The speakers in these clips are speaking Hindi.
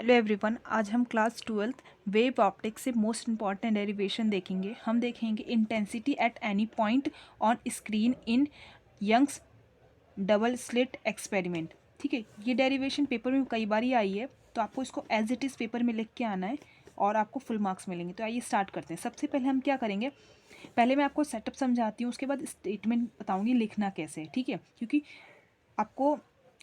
हेलो एवरीवन, आज हम क्लास 12th वेव ऑप्टिक्स से मोस्ट इंपॉर्टेंट डेरिवेशन देखेंगे। हम देखेंगे intensity at any point on screen in Young's double slit experiment. ठीक है, ये डेरिवेशन पेपर में कई बार ही आई है, तो आपको इसको एज इट इज़ पेपर में लिख के आना है और आपको फुल मार्क्स मिलेंगे। तो आइए स्टार्ट करते हैं। सबसे पहले हम क्या करेंगे, पहले मैं आपको सेटअप समझाती हूँ, उसके बाद स्टेटमेंट बताऊँगी लिखना कैसे है। ठीक है, क्योंकि आपको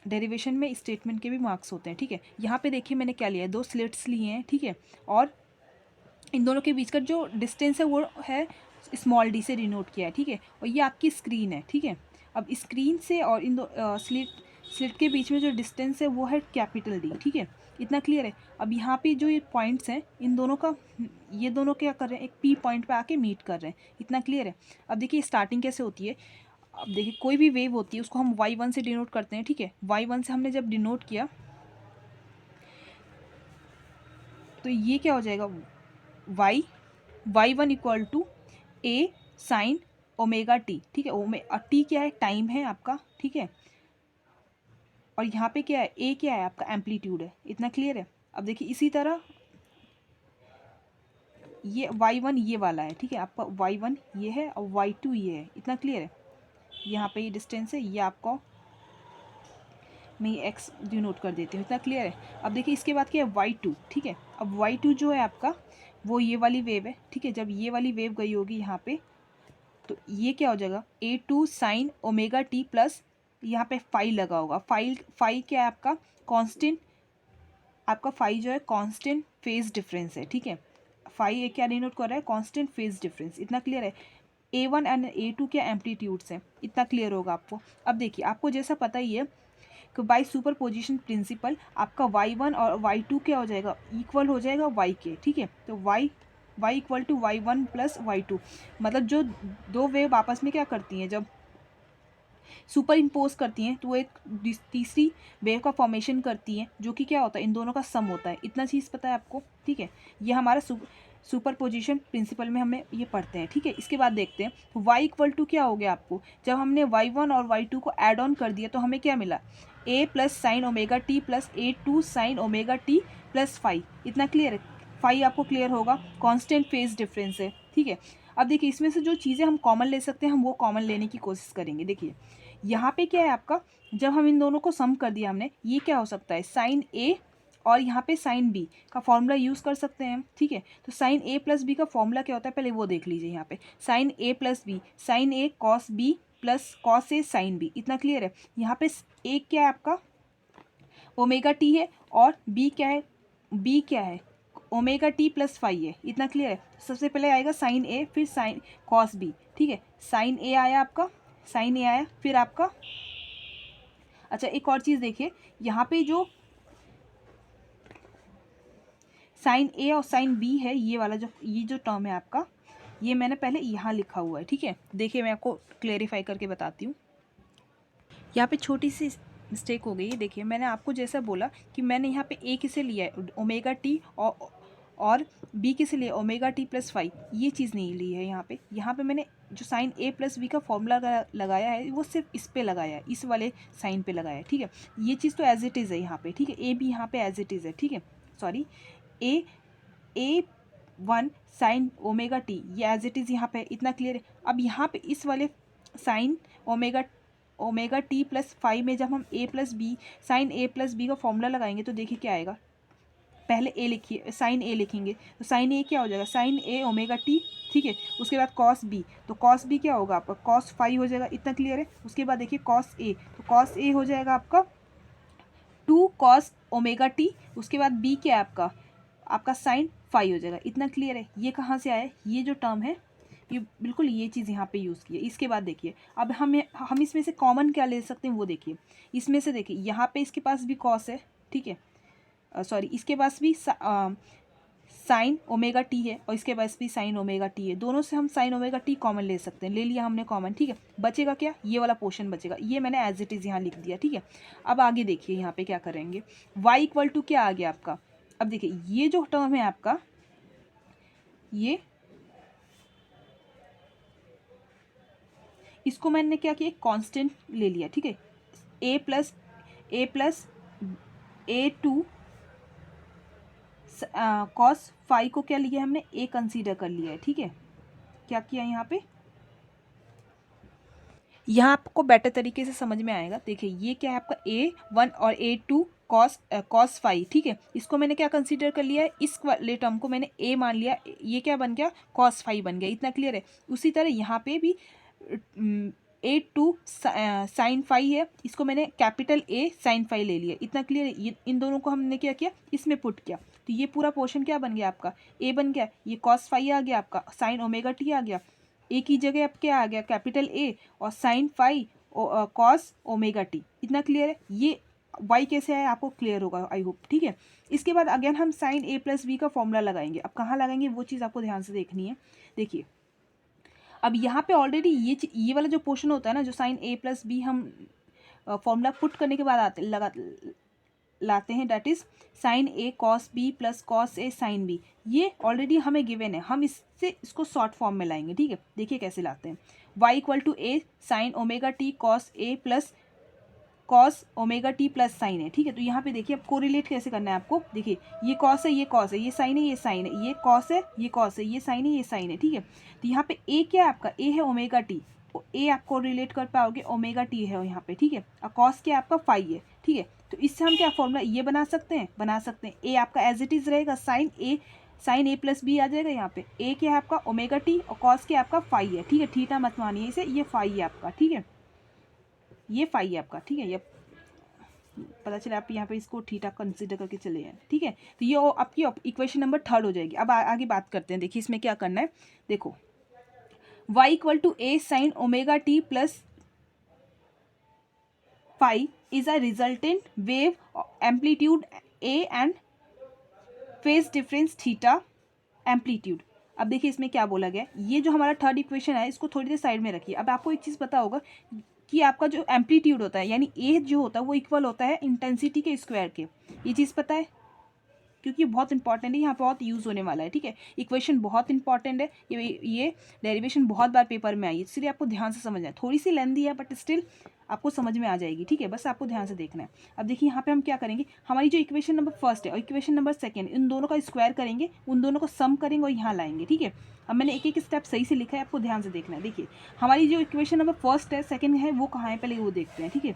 डेरिवेशन में स्टेटमेंट के भी मार्क्स होते हैं। ठीक है, यहाँ पे देखिए मैंने क्या लिया है, दो स्लिट्स लिए हैं। ठीक है, और इन दोनों के बीच का जो डिस्टेंस है वो है स्मॉल डी से डिनोट किया है। ठीक है, और ये आपकी स्क्रीन है। ठीक है, अब स्क्रीन से और इन दो स्लिट के बीच में जो डिस्टेंस है वो है कैपिटल डी। ठीक है, इतना क्लियर है। अब यहाँ पे जो ये पॉइंट्स हैं, इन दोनों का, ये दोनों क्या कर रहे हैं, एक पी पॉइंट पे आके मीट कर रहे हैं। इतना क्लियर है। अब देखिए स्टार्टिंग कैसे होती है। अब देखिए कोई भी वेव होती है उसको हम y1 से डिनोट करते हैं। ठीक है, y1 से हमने जब डिनोट किया तो ये क्या हो जाएगा, y1 equal to a sine omega t. ठीक है, टी क्या है, टाइम है आपका। ठीक है, और यहाँ पे क्या है, a क्या है आपका, एम्पलीट्यूड है। इतना क्लियर है। अब देखिए इसी तरह ये y1 ये वाला है। ठीक है, आपका y1 ये है और y2 ये है। इतना क्लियर है। यहाँ पे ये डिस्टेंस है, ये आपको मैं ये एक्स डिनोट कर देती हूँ। इतना क्लियर है। अब देखिए इसके बाद क्या है, y2। ठीक है, अब y2 जो है आपका वो ये वाली वेव है। ठीक है, जब ये वाली वेव गई होगी यहाँ पे तो ये क्या हो जाएगा, a2 sine omega t plus यहाँ पे फाई लगा होगा। फाई क्या है आपका, कांस्टेंट। आपका फाई जो है कांस्टेंट फेज डिफरेंस है। ठीक है, फाई क्या डिनोट कर रहा है, कांस्टेंट फेज डिफरेंस। इतना क्लियर है। a1 एंड a2 क्या एम्पलीट्यूड्स हैं। इतना क्लियर होगा आपको। अब देखिए आपको जैसा पता ही है कि बाई सुपर पोजिशन प्रिंसिपल आपका y1 और y2 क्या हो जाएगा, इक्वल हो जाएगा y के। ठीक है, तो y equal to y1 plus y2, मतलब जो दो वेव आपस में क्या करती हैं, जब सुपर इम्पोज करती हैं तो वो एक तीसरी वेव का फॉर्मेशन करती हैं, जो कि क्या होता है, इन दोनों का सम होता है। इतना चीज़ पता है आपको। ठीक है, ये हमारा सुपर पोजिशन प्रिंसिपल में हमें ये पढ़ते हैं। ठीक है, इसके बाद देखते हैं तो y इक्वल टू क्या हो गया आपको, जब हमने y1 और y2 को ऐड ऑन कर दिया तो हमें क्या मिला, a plus sine omega t plus a2 sine omega t plus phi. इतना क्लियर है। फाई आपको क्लियर होगा, कांस्टेंट फेज डिफरेंस है। ठीक है, अब देखिए इसमें से जो चीज़ें हम कॉमन ले सकते हैं हम वो कॉमन लेने की कोशिश करेंगे। देखिए यहाँ पे क्या है आपका, जब हम इन दोनों को सम कर दिया हमने, ये क्या हो सकता है, साइन ए और यहाँ पे साइन बी का फॉर्मूला यूज़ कर सकते हैं हम। ठीक है, तो साइन ए प्लस बी का फॉर्मूला क्या होता है, पहले वो देख लीजिए। यहाँ पे sign A plus B, sign A cos B plus cos A sine B. इतना क्लियर है। यहाँ पे ए क्या है आपका, ओमेगा टी है, और बी क्या है, बी क्या है, ओमेगा टी प्लस फाई है। इतना क्लियर है। सबसे पहले आएगा साइन ए, फिर साइन कॉस बी। ठीक है, साइन ए आया आपका, साइन ए आया, फिर आपका, अच्छा एक और चीज़ देखिए, यहाँ पे जो साइन ए और साइन बी है, ये वाला जो ये जो टर्म है आपका, ये मैंने पहले यहाँ लिखा हुआ है। ठीक है, देखिए मैं आपको क्लेरिफाई करके बताती हूँ। यहाँ पे छोटी सी मिस्टेक हो गई है। देखिए मैंने आपको जैसा बोला कि मैंने यहाँ पे ए किसे लिया है, ओमेगा टी, और बी किसे लिया, ओमेगा टी प्लस फाइव, ये चीज़ नहीं ली है। यहाँ पे मैंने जो साइन ए प्लस बी का फॉर्मूला लगाया है वो सिर्फ इस पे लगाया है, इस वाले साइन पे लगाया है। ठीक है, ये चीज़ तो एज इट इज़ है यहाँ पे। ठीक है, ए भी यहाँ पे एज इट इज़ है। ठीक है, सॉरी, ए वन साइन ओमेगा टी ये एज इट इज़ यहाँ पे। इतना क्लियर है। अब यहाँ पे इस वाले sign omega t plus five में जब हम ए plus B, sign A plus B का फॉर्मूला लगाएंगे तो देखिए क्या आएगा, पहले ए लिखिए, साइन ए लिखेंगे तो साइन ए क्या हो जाएगा, साइन ए ओमेगा टी। ठीक है, उसके बाद कॉस बी, तो कॉस बी क्या होगा आपका, कॉस फाइव हो जाएगा। इतना क्लियर है। उसके बाद देखिए कॉस ए, तो कॉस ए हो जाएगा आपका 2 cos ओमेगा टी। उसके बाद बी क्या है आपका, आपका साइन फाइव हो जाएगा। इतना क्लियर है। ये कहाँ से आया, ये जो टर्म है ये बिल्कुल ये चीज़ यहाँ पे यूज़ की है। इसके बाद देखिए अब हम इसमें से कॉमन क्या ले सकते हैं वो देखिए। इसमें से देखिए यहाँ पे इसके पास भी कॉस है। ठीक है, सॉरी, इसके पास भी साइन ओमेगा टी है और इसके पास भी साइन ओमेगा टी है। दोनों से हम साइन ओमेगा टी कॉमन ले सकते हैं, ले लिया हमने कॉमन। ठीक है, बचेगा क्या, ये वाला पोर्शन बचेगा, ये मैंने एज इट इज़ यहाँ लिख दिया। ठीक है, अब आगे देखिए यहाँ पे क्या करेंगे, y इक्वल टू क्या आ गया आपका। अब देखिए ये जो टर्म है आपका, ये इसको मैंने क्या किया, कांस्टेंट ले लिया। ठीक है, A plus A two cos phi को क्या लिया हमने, ए कंसीडर कर लिया है, ठीक है। क्या किया यहाँ पे, यहाँ आपको बेटर तरीके से समझ में आएगा। देखिए ये क्या है आपका A1 और A2 कॉस फाई, ठीक है। इसको मैंने क्या कंसीडर कर लिया है, इस वाले टर्म को मैंने A मान लिया, ये क्या बन गया, कॉस फाई बन गया। इतना क्लियर है। उसी तरह यहाँ पे भी A2 साइन फाई है, इसको मैंने कैपिटल A साइन फाई ले लिया। इतना क्लियर है। ये इन दोनों को हमने क्या किया, इसमें पुट किया, तो ये पूरा पोर्शन क्या बन गया आपका, A बन गया। ये कॉस फाई आ गया आपका, साइन ओमेगा टी आ गया, ए की जगह अब क्या आ गया, कैपिटल ए और sine phi cos omega t. इतना क्लियर है। ये वाई कैसे है आपको क्लियर होगा आई होप, ठीक है। इसके बाद अगेन हम साइन ए प्लस बी का फॉर्मूला लगाएंगे। अब कहाँ लगाएंगे वो चीज़ आपको ध्यान से देखनी है। देखिए अब यहाँ पे ऑलरेडी ये वाला जो पोर्शन होता है ना, जो साइन ए प्लस बी हम फॉर्मूला पुट करने के बाद लाते हैं, that is sine A cos B plus cos A sine B. ये ऑलरेडी हमें गिवन है, हम इसको शॉर्ट फॉर्म में लाएंगे, ठीक है। देखिए कैसे लाते हैं, y equal to A sine omega t cos A plus cos omega t plus sine है, ठीक है। तो यहाँ पे देखिए अब कोरिलेट कैसे करना है आपको। देखिए ये कॉस है, ये कॉस है, ये साइन है, ये साइन है, ये कॉस है, ये कॉस है, ये साइन है, ये साइन है, ठीक है। तो यहाँ पे ए क्या है आपका, ए है ओमेगा टी, तो ए आपको रिलेट कर पाओगे, ओमेगा टी है यहाँ पे, ठीक है। और कॉस क्या आपका फाई है, ठीक है। तो इससे हम क्या फॉर्मूला ये बना सकते हैं, ए आपका एज इट इज़ रहेगा, साइन ए प्लस बी आ जाएगा। यहाँ पे ए क्या है आपका ओमेगा टी और कॉस क्या आपका फाई है, ठीक है। थीटा मत मानिए इसे, ये फाई है आपका, ठीक है, ये फाई है आपका, ठीक है। ये पता चला आप यहाँ पे इसको थीटा कंसिडर करके चले हैं, ठीक है। तो ये आपकी इक्वेशन नंबर 3 हो जाएगी। अब आगे बात करते हैं। देखिए इसमें क्या करना है, देखो y equal to A sine omega t plus phi is a resultant wave amplitude A and phase difference theta amplitude. अब देखिए इसमें क्या बोला गया, ये जो हमारा थर्ड इक्वेशन है इसको थोड़ी देर साइड में रखिए। अब आपको एक चीज़ पता होगा कि आपका जो एम्पलीट्यूड होता है यानी ए जो होता है वो इक्वल होता है इंटेंसिटी के स्क्वायर के। ये चीज़ पता है, क्योंकि बहुत इंपॉर्टेंट है, यहाँ बहुत यूज़ होने वाला है, ठीक है। इक्वेशन बहुत इंपॉर्टेंट है, ये डेरिवेशन बहुत बार पेपर में आई है, इसलिए आपको ध्यान से समझना है। थोड़ी सी लेंदी है बट स्टिल आपको समझ में आ जाएगी, ठीक है। बस आपको ध्यान से देखना है। अब देखिए यहाँ पे हम क्या करेंगे, हमारी जो इक्वेशन नंबर फर्स्ट है और इक्वेशन नंबर सेकंड, इन दोनों का स्क्वायर करेंगे, उन दोनों को सम करेंगे और यहाँ लाएंगे, ठीक है। अब मैंने एक एक स्टेप सही से लिखा है, आपको ध्यान से देखना है। देखिए हमारी जो इक्वेशन नंबर फर्स्ट है, सेकंड है, वो कहाँ है पहले वो देखते हैं, ठीक है।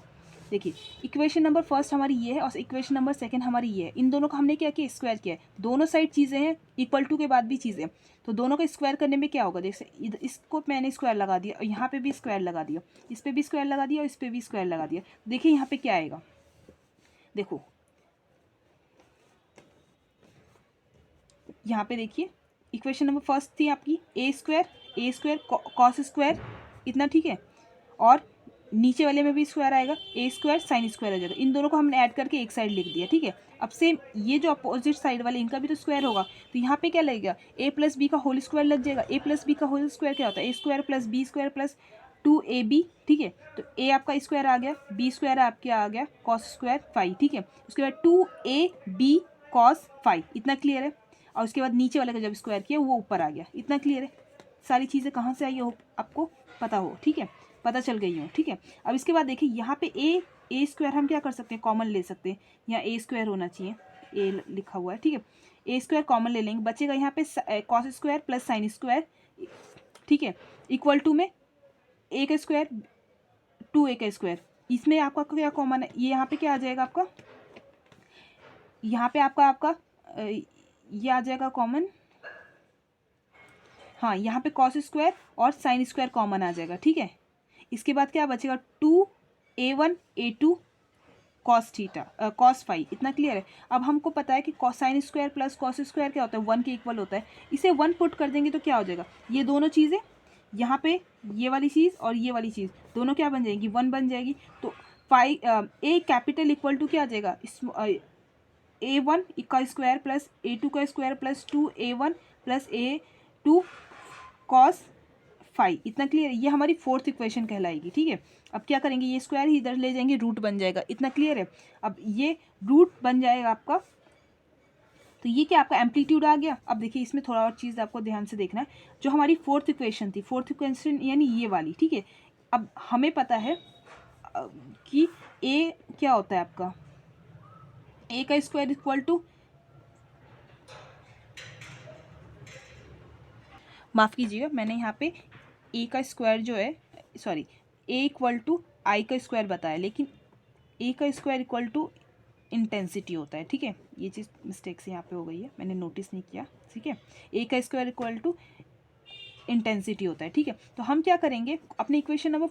देखिए इक्वेशन नंबर फर्स्ट हमारी ये है और इक्वेशन नंबर सेकंड हमारी ये है। इन दोनों का हमने क्या किया, स्क्वायर किया है। दोनों साइड चीज़ें हैं, इक्वल टू के बाद भी चीज़ें, तो दोनों का स्क्वायर करने में क्या होगा, जैसे इसको मैंने स्क्वायर लगा दिया और यहाँ पे भी स्क्वायर लगा दिया, इस पर भी स्क्वायर लगा दिया और इस पर भी स्क्वायर लगा दिया। देखिए यहाँ पे क्या आएगा, देखो यहाँ पे देखिए इक्वेशन नंबर फर्स्ट थी आपकी ए स्क्वायर कॉस स्क्वायर, इतना, ठीक है। और नीचे वाले में भी स्क्वायर आएगा, ए स्क्वायर साइन स्क्वायर हो जाएगा। इन दोनों को हमने ऐड करके एक साइड लिख दिया, ठीक है। अब सेम ये जो अपोजिट साइड वाले इनका भी तो स्क्वायर होगा, तो यहाँ पे क्या लगेगा, ए प्लस बी का होल स्क्वायर लग जाएगा। ए प्लस बी का होल स्क्वायर क्या होता है, A square plus B square plus 2ab, ठीक है। तो ए आपका स्क्वायर आ गया, बी स्क्वायर आपके आ गया कॉस स्क्वायर फाइव, ठीक है। उसके बाद 2ab कॉस फाइव, इतना क्लियर है। और उसके बाद नीचे वाले का जब स्क्वायर किया वो ऊपर आ गया, इतना क्लियर है। सारी चीज़ें कहाँ से आई हो आपको पता हो, ठीक है, पता चल गई हो, ठीक है। अब इसके बाद देखिए यहाँ पे ए स्क्वायर हम क्या कर सकते हैं, कॉमन ले सकते हैं। यहाँ ए स्क्वायर होना चाहिए, ए लिखा हुआ है, ठीक है। ए स्क्वायर कॉमन ले लेंगे, बचेगा यहाँ पे cos square plus sine square, ठीक है, इक्वल टू में ए का स्क्वायर 2a का स्क्वायर। इसमें आपका क्या कॉमन है, ये यहाँ पे क्या आ जाएगा आपका, यहाँ पे आपका ये आ जाएगा कॉमन, हाँ यहाँ पे कॉस स्क्वायर और साइन स्क्वायर कॉमन आ जाएगा, ठीक है। इसके बाद क्या बचेगा 2a1 a2 cos theta cos five, इतना क्लियर है। अब हमको पता है कि sine square plus cos square क्या होता है, 1 के इक्वल होता है। इसे 1 पुट कर देंगे तो क्या हो जाएगा, ये दोनों चीज़ें यहाँ पे ये वाली चीज़ और ये वाली चीज़ दोनों क्या बन जाएगी, 1 बन जाएगी। तो ए कैपिटल इक्वल टू क्या आ जाएगा, a1 का स्क्वायर प्लस a2 का square plus 2a1 plus a2 cos five, इतना क्लियर है। ये हमारी फोर्थ इक्वेशन कहलाएगी, ठीक है। अब क्या करेंगे, ये स्क्वायर ही इधर ले जाएंगे, रूट बन जाएगा, इतना क्लियर है। अब ये रूट बन जाएगा आपका, तो ये क्या आपका एम्पलीट्यूड आ गया। अब देखिए इसमें थोड़ा और चीज़ आपको ध्यान से देखना है, जो हमारी फोर्थ इक्वेशन थी, फोर्थ इक्वेशन यानी ये वाली, ठीक है। अब हमें पता है कि ए क्या होता है आपका, ए का स्क्वायर इक्वल टू माफ़ कीजिएगा, मैंने यहाँ पे ए का स्क्वायर जो है, सॉरी, ए इक्वल टू आई का स्क्वायर बताया, लेकिन ए का स्क्वायर इक्वल टू इंटेंसिटी होता है, ठीक है। ये चीज़ मिस्टेक से यहाँ पे हो गई है, मैंने नोटिस नहीं किया, ठीक है। ए का स्क्वायर इक्वल टू इंटेंसिटी होता है, ठीक है। तो हम क्या करेंगे अपने इक्वेशन नंबर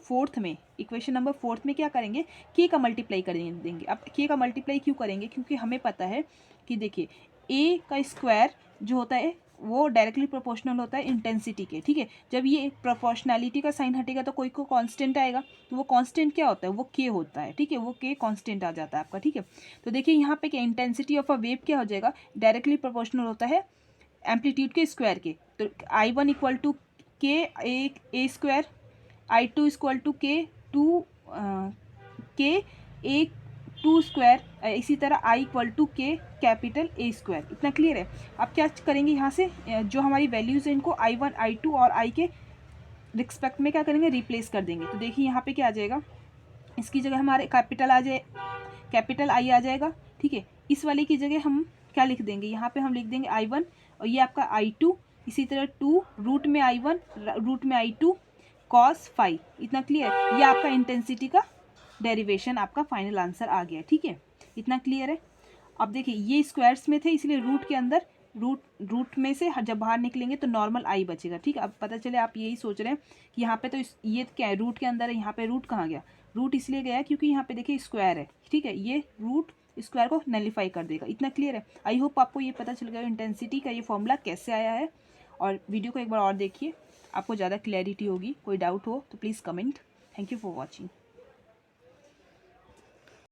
फोर्थ में क्या करेंगे, के का मल्टीप्लाई कर देंगे। अब के का मल्टीप्लाई क्यों करेंगे, क्योंकि हमें पता है कि देखिए ए का स्क्वायर जो होता है वो डायरेक्टली प्रोपोर्शनल होता है इंटेंसिटी के, ठीक है। जब ये प्रोपोर्शनैलिटी का साइन हटेगा तो कोई को कांस्टेंट आएगा, तो वो कांस्टेंट क्या होता है, वो के होता है, ठीक है। वो के कांस्टेंट आ जाता है आपका, ठीक है। तो देखिए यहाँ पे क्या इंटेंसिटी ऑफ अ वेव क्या हो जाएगा, डायरेक्टली प्रोपोर्शनल होता है एम्पलीट्यूड के स्क्वायर के। तो I1 इक्वल टू के ए स्क्वायर, I2 इक्वल टू के ए टू स्क्वायर, इसी तरह I इक्वल टू के कैपिटल ए स्क्वायर। इतना क्लियर है। अब क्या करेंगे यहाँ से जो हमारी वैल्यूज़ हैं इनको I1 I2 और I के रिस्पेक्ट में क्या करेंगे, रिप्लेस कर देंगे। तो देखिए यहाँ पे क्या आ जाएगा, इसकी जगह हमारे कैपिटल I आ जाएगा, ठीक है। इस वाले की जगह हम क्या लिख देंगे, यहाँ पे हम लिख देंगे I1 और ये आपका I2, इसी तरह 2 रूट में I1 रूट में I2 cos फाई। इतना क्लियर, ये आपका इंटेंसिटी का डेरिवेशन आपका फाइनल आंसर आ गया, ठीक है। इतना क्लियर है। अब देखिए ये स्क्वायर्स में थे, इसलिए रूट के अंदर रूट में से जब बाहर निकलेंगे तो नॉर्मल आई बचेगा, ठीक है। अब पता चले आप यही सोच रहे हैं कि यहाँ पे तो ये क्या है, रूट के अंदर है, यहाँ पे रूट कहाँ गया, रूट इसलिए गया क्योंकि यहाँ पे देखिए स्क्वायर है, ठीक है। ये रूट स्क्वायर को नलीफाई कर देगा। इतना क्लियर है। आई होप आपको ये पता चल गया इंटेंसिटी का ये फॉर्मूला कैसे आया है। और वीडियो को एक बार और देखिए, आपको ज़्यादा क्लैरिटी होगी। कोई डाउट हो तो please comment. Thank you for watching.